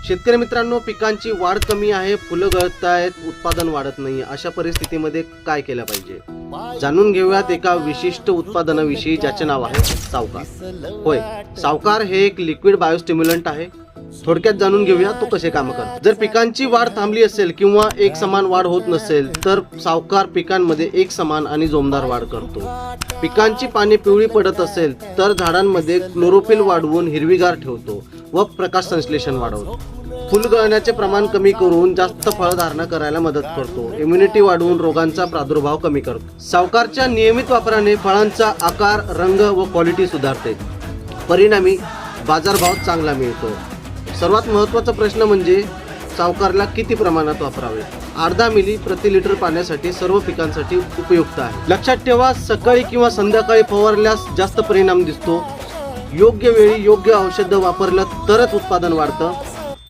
शेतकरी मित्रांनो, पिकांची वाढ कमी आहे, फुलं गळतायत, उत्पादन वाढत नाही, अशा परिस्थितीमध्ये काय केलं पाहिजे जाणून घेऊयात एका विशिष्ट उत्पादनाविषयी ज्याचे नाव आहे सावकार. होय, सावकार हे एक लिक्विड बायोस्टिम्युलंट आहे. थोडक्यात जाणून घेऊया तो कसे काम करते. जर पिकांची वाढ थांबली असेल किंवा एक समान वाढ होत नसेल तर सावकार पिकांमध्ये एक समान आणि जोमदार वाढ करतो. पिकांची पाने पिवळी पडत असेल तर झाडांमध्ये क्लोरोफिल वाढवून हिरवीगार ठेवतो व प्रकाश संश्लेषण वाढवतो. फुल गळण्याचे प्रमाण कमी करून जास्त फळधारणा करायला मदत करतो. इम्युनिटी वाढवून रोगांचा प्रादुर्भाव कमी करतो. सावकारच्या नियमित वापराने फळांचा आकार, रंग व क्वालिटी सुधारते. परिणामी बाजारभाव चांगला मिळतो. सर्वात महत्त्वाचा प्रश्न म्हणजे सावकारला किती प्रमाणात वापरावे. अर्धा मिली प्रति लिटर पाण्यासाठी सर्व पिकांसाठी उपयुक्त आहे. लक्षात ठेवा, सकाळी किंवा संध्याकाळी फवारल्यास जास्त परिणाम दिसतो. योग्य वेळी योग्य औषध वापरलं तरच उत्पादन वाढतं.